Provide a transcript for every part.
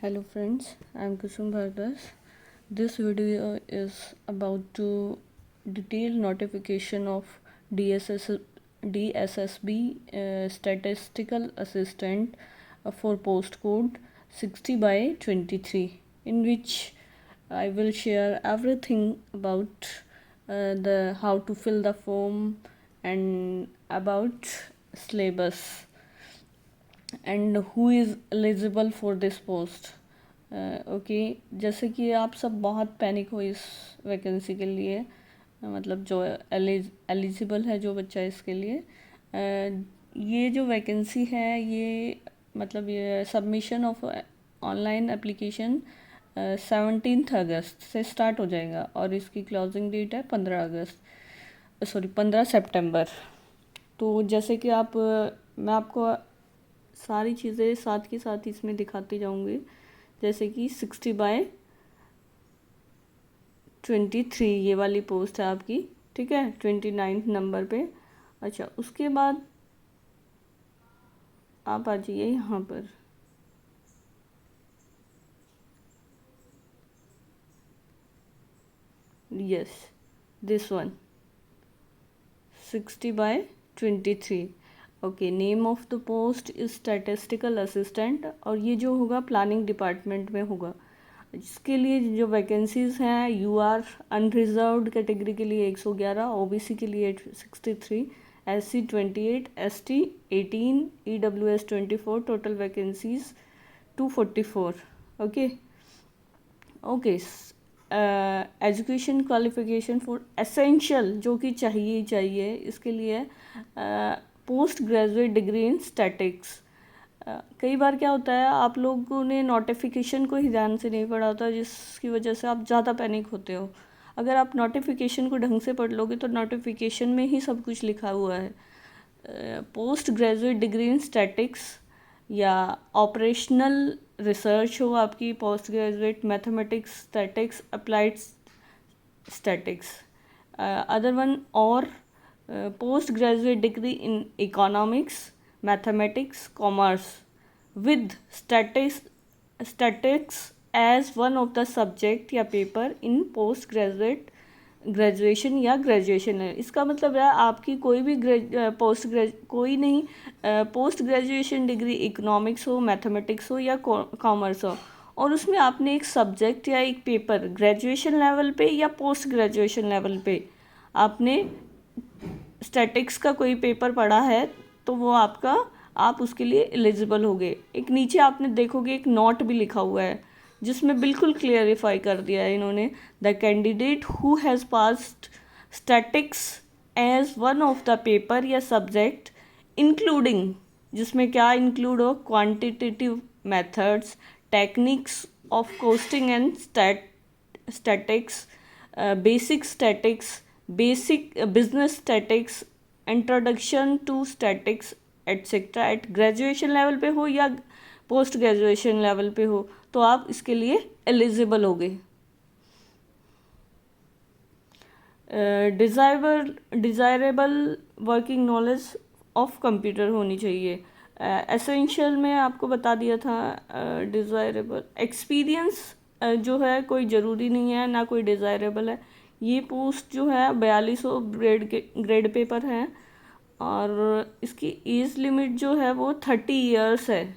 Hello friends, I am Kusum Bhardas. This video is about to detailed notification of DSSB Statistical Assistant for postcode 60 by 23, in which I will share everything about the how to fill the form and about syllabus and who is eligible for this post. Okay, जैसे कि आप सब बहुत panic हो इस vacancy के लिए, मतलब जो एलिजिबल है जो बच्चा इसके लिए। ये जो वैकेंसी है ये मतलब ये सबमिशन ऑफ ऑनलाइन एप्लीकेशन 17 अगस्त से स्टार्ट हो जाएगा और इसकी क्लोजिंग डेट है 15 सितंबर। तो जैसे कि आप मैं आपको सारी चीज़ें साथ के साथ इसमें दिखाती जाऊंगी, जैसे कि 60 बाय 23 ये वाली पोस्ट है आपकी, ठीक है, 29 नंबर पे। अच्छा, उसके बाद आप आ जाइए यहाँ पर। Yes, this one 60 by 23। Okay, name of the post is statistical assistant, और ये जो होगा प्लानिंग डिपार्टमेंट में होगा। इसके लिए जो वैकेंसीज़ हैं, यूआर अनरिजर्व्ड कैटेगरी के लिए 111, ओबीसी के लिए 63, SC 28, ST 18, EWS 24, total vacancies 244। Okay okay, education qualification for essential, जो कि चाहिए ही चाहिए इसके लिए, post graduate degree in statics. कई बार क्या होता है, आप लोगों ने नोटिफिकेशन को ही ध्यान से नहीं पढ़ा होता, जिसकी वजह से आप ज़्यादा पैनिक होते हो। अगर आप नोटिफिकेशन को ढंग से पढ़ लोगे तो नोटिफिकेशन में ही सब कुछ लिखा हुआ है। Post graduate degree in statistics या ऑपरेशनल रिसर्च हो आपकी, post graduate mathematics statistics applied statistics, other one, और post graduate degree in economics mathematics commerce with statistics as one of the subject या पेपर इन पोस्ट ग्रेजुएशन या graduation है। इसका मतलब है आपकी कोई भी कोई नहीं पोस्ट ग्रेजुएशन डिग्री इकोनॉमिक्स हो, मैथमेटिक्स हो या कॉमर्स हो, और उसमें आपने एक सब्जेक्ट या एक पेपर ग्रेजुएशन लेवल पे या पोस्ट ग्रेजुएशन लेवल पे आपने स्टैटिक्स का कोई पेपर पढ़ा है, तो वो आप उसके लिए एलिजिबल होगे। एक नीचे आपने देखोगे एक नोट भी लिखा हुआ है जिसमें बिल्कुल क्लियरिफाई कर दिया है इन्होंने, the candidate who has passed statics as one of the paper या सब्जेक्ट इंक्लूडिंग, जिसमें क्या इंक्लूड हो, quantitative methods, techniques of costing and statics, basic statics, basic business statics, introduction to statics etcetera, at graduation level पे हो या post graduation level पे हो, तो आप इसके लिए एलिजिबल होगे। Desirable working knowledge of computer होनी चाहिए। एसेंशियल में आपको बता दिया था। डिज़ायरेबल एक्सपीरियंस जो है कोई ज़रूरी नहीं है, ना कोई डिज़ायरेबल है। ये पोस्ट जो है 4200 ग्रेड पेपर है, और इसकी एज लिमिट जो है वो 30 ईयर्स है,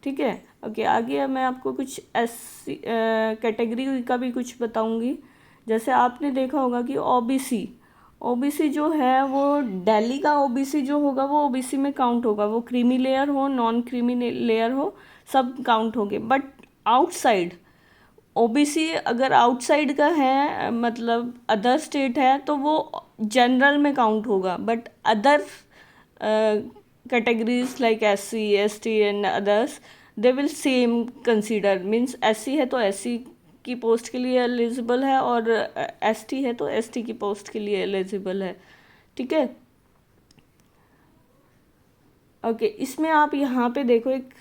ठीक है। ओके, आगे मैं आपको कुछ एससी कैटेगरी का भी कुछ बताऊंगी। जैसे आपने देखा होगा कि ओबीसी जो है वो दिल्ली का ओबीसी जो होगा वो ओबीसी में काउंट होगा, वो क्रीमी लेयर हो नॉन क्रीमी लेयर हो सब काउंट होंगे। बट आउटसाइड ओबीसी अगर आउटसाइड का है, मतलब अदर स्टेट है, तो वो जनरल में काउंट होगा। But other categories like SC ST and others, they will same consider, means SC है तो एससी की पोस्ट के लिए एलिजिबल है, और एसटी है तो एसटी की पोस्ट के लिए एलिजिबल है, ठीक है। ओके, इसमें आप यहाँ पे देखो एक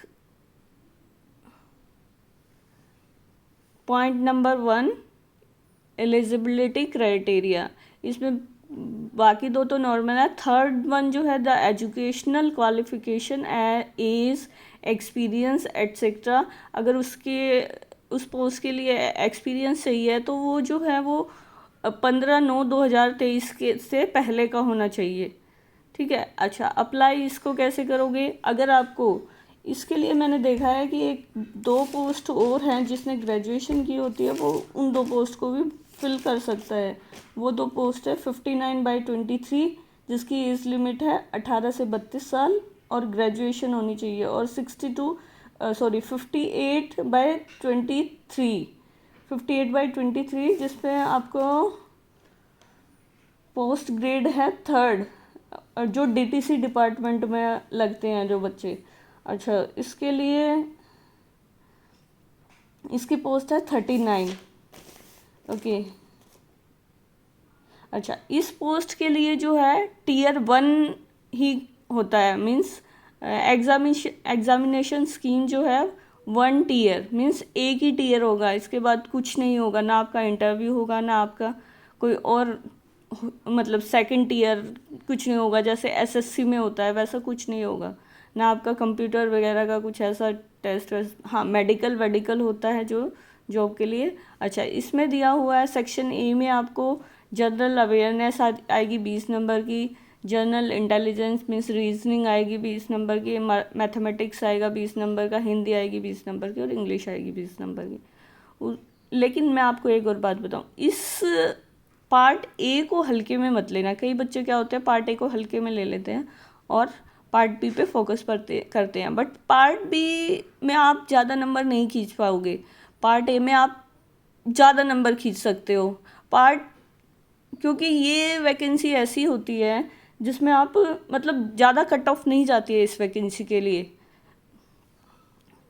पॉइंट नंबर 1 एलिजिबिलिटी क्राइटेरिया, इसमें बाकी दो तो नॉर्मल है। थर्ड वन जो है the educational qualification is experience etcetera. अगर उस पोस्ट के लिए एक्सपीरियंस चाहिए तो वो जो है वो 15/9/2023 के से पहले का होना चाहिए। ठीक है। अच्छा, अप्लाई इसको कैसे करोगे? अगर आपको इसके लिए मैंने देखा है कि एक 2 पोस्ट और हैं जिसने ग्रेजुएशन की होती है, वो उन 2 पोस्ट को भी फिल कर सकता है। वो 2 पोस्ट है 59/23 जिसकी एज लिमिट है 18 से 32 साल और ग्रेजुएशन होनी चाहिए, और 58/23 जिसपे आपको पोस्ट ग्रेड है 3rd, जो डीटीसी डिपार्टमेंट में लगते हैं जो बच्चे। अच्छा, इसके लिए इसकी पोस्ट है 39। ओके। अच्छा, इस पोस्ट के लिए जो है Tier 1 ही होता है, मीन्स एग्जामिनेशन स्कीम जो है 1 टीयर, मीन्स एक ही टीयर होगा, इसके बाद कुछ नहीं होगा, ना आपका इंटरव्यू होगा, ना आपका कोई और मतलब 2nd टीयर कुछ नहीं होगा, जैसे एसएससी में होता है वैसा कुछ नहीं होगा, ना आपका कंप्यूटर वगैरह का कुछ ऐसा टेस्ट वेस्ट। हाँ, मेडिकल होता है जो जॉब के लिए। अच्छा, इसमें दिया हुआ है सेक्शन ए में आपको जनरल अवेयरनेस आएगी 20 नंबर की, जनरल इंटेलिजेंस मीन्स रीजनिंग आएगी 20 नंबर की, मैथमेटिक्स आएगा 20 नंबर का, हिंदी आएगी 20 नंबर की और इंग्लिश आएगी 20 नंबर की। लेकिन मैं आपको एक और बात बताऊँ, इस पार्ट ए को हल्के में मत लेना। कई बच्चे क्या होते हैं, पार्ट ए को हल्के में ले लेते हैं और पार्ट बी पे फोकस करते हैं, बट पार्ट बी में आप ज़्यादा नंबर नहीं खींच पाओगे। पार्ट ए में आप ज़्यादा नंबर खींच सकते हो। क्योंकि ये वैकेंसी ऐसी होती है जिसमें आप मतलब ज़्यादा कट ऑफ नहीं जाती है इस वैकेंसी के लिए।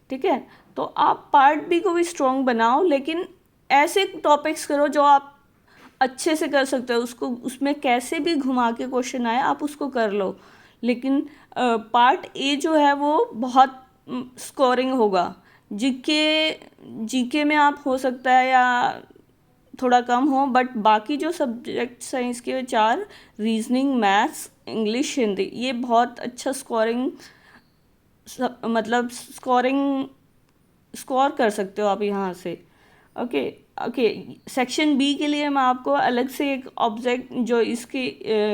ठीक है, तो आप पार्ट बी को भी स्ट्रॉन्ग बनाओ, लेकिन ऐसे टॉपिक्स करो जो आप अच्छे से कर सकते हो। उसको उसमें कैसे भी घुमा के क्वेश्चन आए आप उसको कर लो, लेकिन पार्ट ए जो है वो बहुत स्कोरिंग होगा। जीके में आप हो सकता है या थोड़ा कम हो, बट बाकी जो सब्जेक्ट्स हैं इसके 4 रीजनिंग, मैथ्स, इंग्लिश, हिंदी, ये बहुत अच्छा मतलब स्कोर कर सकते हो आप यहाँ से। ओके। सेक्शन बी के लिए मैं आपको अलग से एक ऑब्जेक्ट जो इसके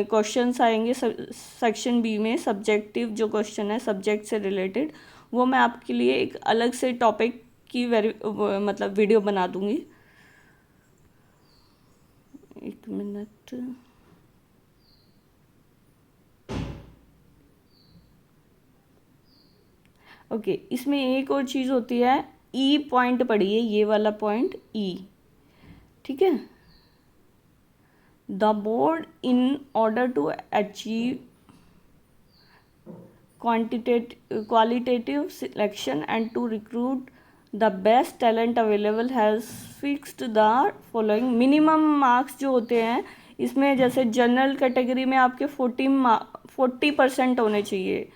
क्वेश्चंस आएंगे सेक्शन बी में, सब्जेक्टिव जो क्वेश्चन है सब्जेक्ट से रिलेटेड, वो मैं आपके लिए एक अलग से टॉपिक की मतलब वीडियो बना दूंगी। एक मिनट। ओके, इसमें एक और चीज़ होती है, ई पॉइंट पढ़िए, ये वाला पॉइंट ई। ठीक है। The board in order to achieve qualitative selection and to recruit the best talent available has fixed the following minimum marks जो होते हैं इसमें, जैसे जनरल कैटेगरी में आपके 40% होने चाहिए।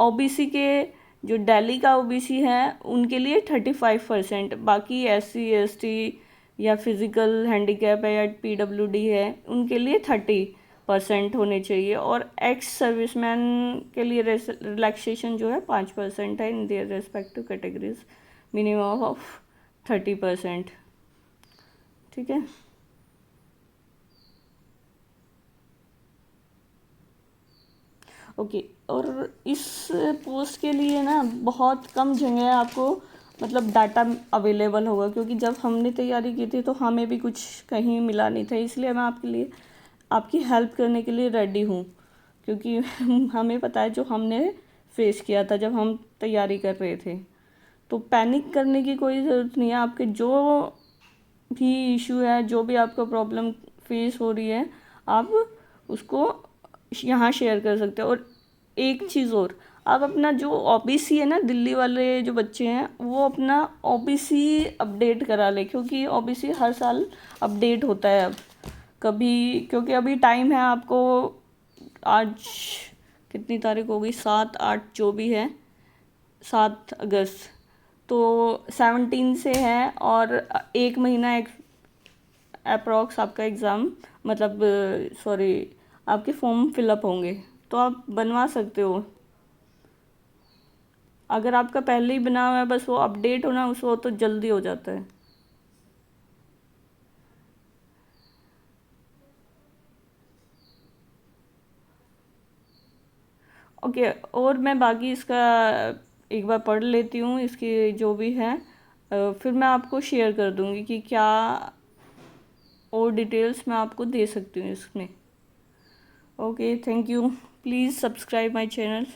ओबीसी के जो दिल्ली का ओबीसी है उनके लिए 35%, बाकी SC ST या फिजिकल हैंडीकैप है या PWD है उनके लिए 30% होने चाहिए, और एक्स सर्विसमैन के लिए रिलैक्सेशन जो है 5% है in their respective categories, minimum of 30%। ठीक है। ओके, और इस पोस्ट के लिए ना बहुत कम जगह आपको मतलब डाटा अवेलेबल होगा, क्योंकि जब हमने तैयारी की थी तो हमें भी कुछ कहीं मिला नहीं था, इसलिए मैं आपके लिए आपकी हेल्प करने के लिए रेडी हूँ, क्योंकि हमें पता है जो हमने फेस किया था जब हम तैयारी कर रहे थे। तो पैनिक करने की कोई ज़रूरत नहीं है। आपके जो भी इशू है, जो भी आपका प्रॉब्लम फेस हो रही है, आप उसको यहाँ शेयर कर सकते हो। और एक चीज़ और, आप अपना जो ओबीसी है ना, दिल्ली वाले जो बच्चे हैं वो अपना ओबीसी अपडेट करा ले, क्योंकि ओबीसी हर साल अपडेट होता है अब कभी, क्योंकि अभी टाइम है आपको। आज कितनी तारीख हो गई, 7-8 जो भी है, 7 अगस्त, तो 17 से है, और 1 महीना एक अप्रॉक्स आपका एग्ज़ाम मतलब सॉरी आपके फॉर्म फिलअप होंगे, तो आप बनवा सकते हो। अगर आपका पहले ही बना हुआ है, बस वो अपडेट होना उसको तो जल्दी हो जाता है। ओके, और मैं बाकी इसका एक बार पढ़ लेती हूँ, इसकी जो भी है, फिर मैं आपको शेयर कर दूँगी कि क्या और डिटेल्स मैं आपको दे सकती हूँ इसमें। Okay, thank you. Please subscribe my channel.